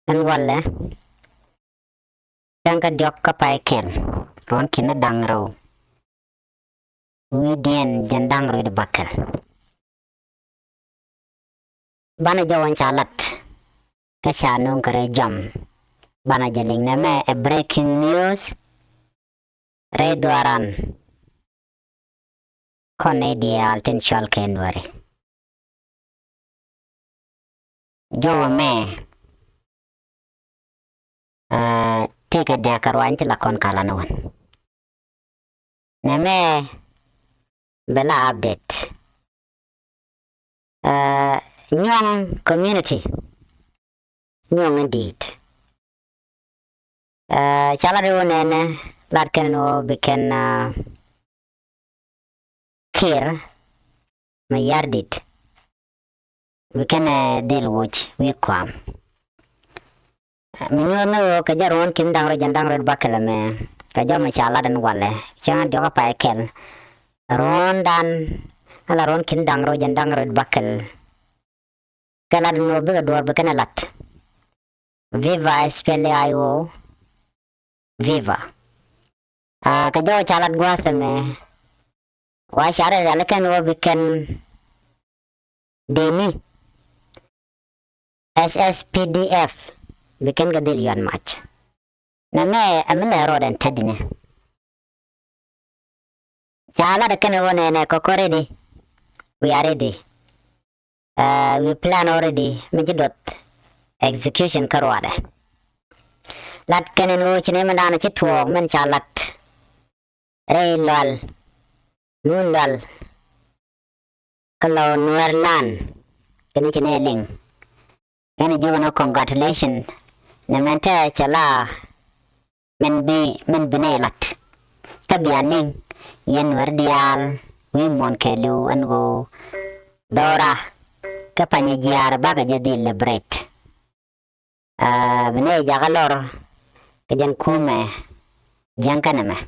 An wala tanga diok ka paikel ron kina dangro widien jandang ro de bakal bana jawan chalat ka chanong kare jam bana jaling na me a breaking news re dwaran kone dia alten chal kenwari jawa me teka dia karwan ti lakon kala nawan na me bela update nyong community nyong indeed chala do nene latken no biken kir mayardit biken del watch we kwam minyono ka jaron kin dangro jandang red bakala me ka jama chala dan wale changa doga pa kel ron dan ala ron kin dangro jandang red bakal kala no be dor be kana lat viva spele ayo viva ka jo chalat gwa seme wa share ala kan wo biken deni SSPDF bikin gadil yuan match. Na me amila rodan tadine. Chala da kana wona ne kokore di. We are ready. We plan already. Mijidot execution karwada. Lat kanen wo chine mandana chitwo man chalat. Rey lal. Nun lal. Kalau nuerlan. Kani chine ling. Kani juga no congratulations. Namanta chala men benelat kabialing yen wardial wi mon kelu ango dora kapanya jiar baga jadi celebrate bene jagalor kejan kume jangkana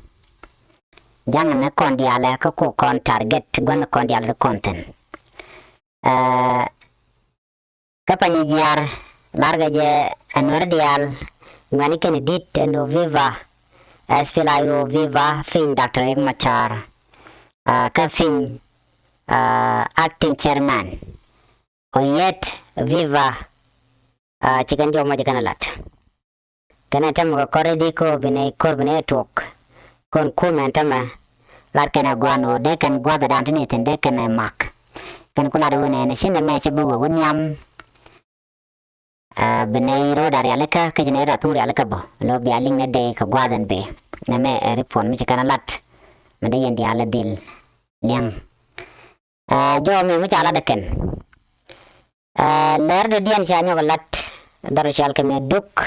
jangan kondiale ko kon target gon kondiale content kapanya jiar larga je anwardial ngani kan dit no viva aspelayo viva fin Dr. Machar ka fin acting chairman oyet viva chikan jo ma jikana lat kana tam ko koredi ko bine korbine tok kon comment ma lar kana gwano de kan gwada dan tini tende kana mak kan kula do ne shinda me chabu wonyam beneiro dari aleka ke jenera turi aleka bo lo bialing ne de ka gwadan be na me repon mi kana lat me de yendi ala dil liang jo me mi chala deken ler de dian shanyo lat daru shal ke me duk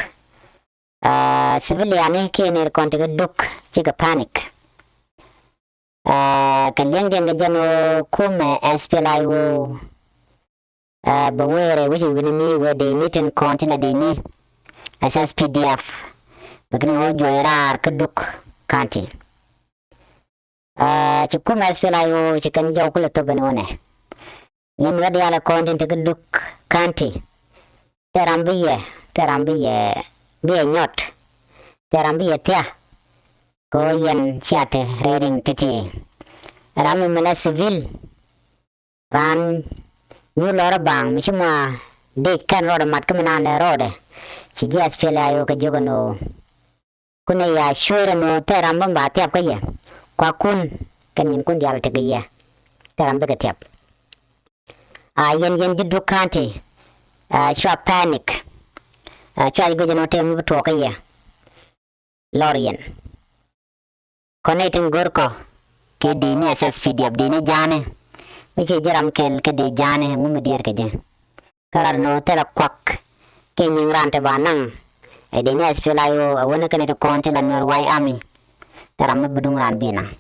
civilian ke ne konti duk chika panic ke liang den jano kume SPLIO bawere which we need where they meet in continent they need SSPDF bagni wo joira keduk kanti chukum SPLIO chikan jawkul to benone yin wadi ala content keduk kanti terambiye biye nyot terambiye tia ko yen chate reading titi ramu mena civil ran New Lora Bang, Mishima, Dick can road a matkaman le road. She just feel like a jogano. Kunaya sure no terambamba tiapaya. Quakun can you kundial take a year. Terambega tiap. Yen do canty. Shop panic. Try good no tame talk a year. Lorian. Connecting Gurko. Kidini SSPD of Dini Jane. Which is Jaram Kel Kedi Jane, Mumadir Kajan. Kalar no tell a quack. King Ranta Banang. A dinas Pilayo, a winnakan to content and your white army. Taramabudung Ranbina.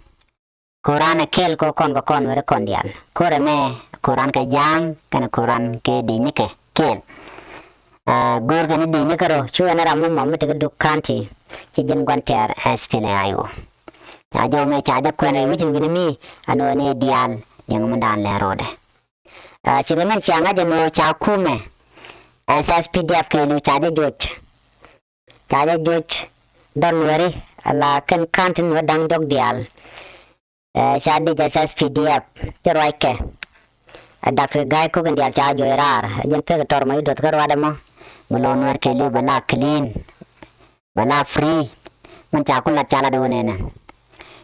Korana Kel Kokon con with a condial. Korame, Koran Kajang, can a Koran K. Dinike, Kel. Gorgan Dinikaro, Chuanaramu Mamma Duke County. Chijan Guanter as Pilayo. Chajo me chada kwene which with me, and one dial. Yang mendan le rode chilemen changa de no cha kume SSPDF ke lu cha de jot chaja joj don wari ala kan kantin wadang dog dial shadi jasas pdf teroike Dr. Guy ko kan dial chajo erar jen pe tor mai dot kar wada mo melon war ke le bala clean bala free man cha kun la chala do nena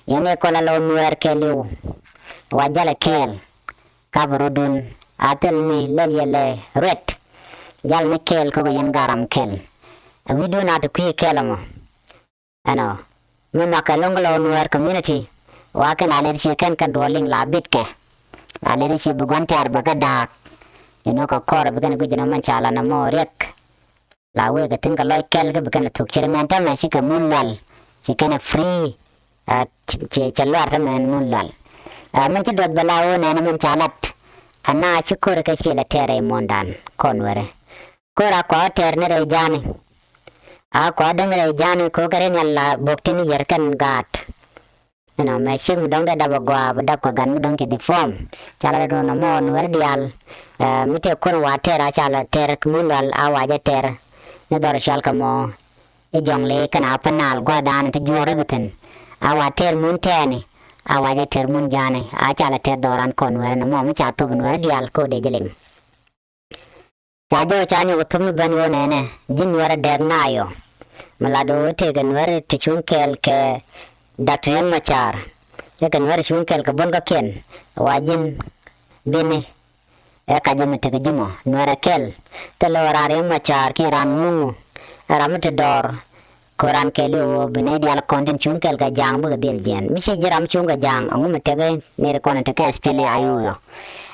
yene ko la lon war ke le wajala kel kabrodun atel ni lel yele ret jal ne kel ko yen garam kel we do not ku kelamo ano me makalong lo nuar community wa kan aler se kan rolling la bit ke aler se bugon tar baga dak ko kor baga go jina man chala na mo rek la we ga tin ka loy kel ga baga tuk chere man ta ma si ka munlal si kana free che chalwar ta man munlal man ti dot balawo na man chalat ana ci kor ka ci la tere mondan konware kora ko ter ne re jani a ko dangare jani ko kare nyalla boktini yerkan gat me sing dong da bagwa badap ko gan dong ke di form chala do no mon wer dial mite kon wa tera chala ter munal awaja ter ne dor shal kamo e jongle kana panal gwa dan te jore guten awa ter mun tani awaja ter mun jani a chala ter doran kon wer no mo cha to wer dial ko de jeling chajo chanyo utum ban yo nene jin wer der nayo malado te gan wer te chunkel ke Dr. Machar ya kan wer chunkel ke bon ga ken wajin bene e ka jame te jimo nwara kel te lo rare Machar ki ran mu ramte dor koran kele wo bene dial konten chunkel ga jang bu del jen mi se jiram chunga jang angu mete ga ne ko ne te ka spele ayu yo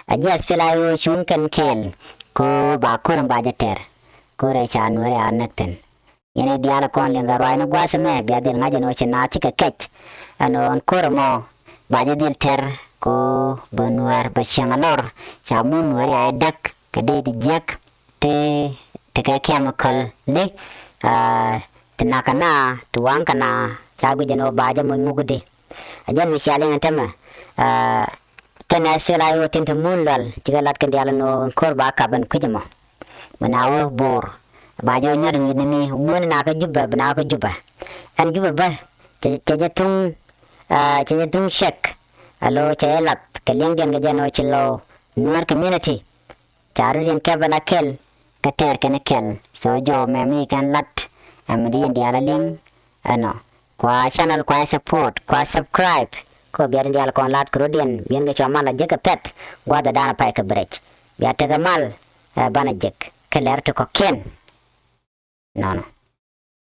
aja spele ayu chunken kel ko ba koran ba jeter ko re chan wer anakten yene diala kon lenga roina gwasa me bia del ngaje no chena tika kech ano kormo baje del ter ko bonwar ba changalor chamun wari ay dak kade di jak te ka chemical le tenakana tuang kana chagu jeno baje mo mugudi ajan misale ngantama kana sela yo tinta munlal tigalat kan diala no korba kaban kujamo manawo bor bajo nyar ni mun na ka juba bana ka juba an juba ba che tung shek alo che lat kaleng gen ga no chilo nuar community charu den ka bala kel ka ter kan kel so jo me mi kan lat amri ndiala ling ano kwa channel kwa support kwa subscribe ko biar ndiala kon lat krodien bien ga chama la jeka pet gwa da dana pa ka brech biar te ga mal bana jek keler to ko ken no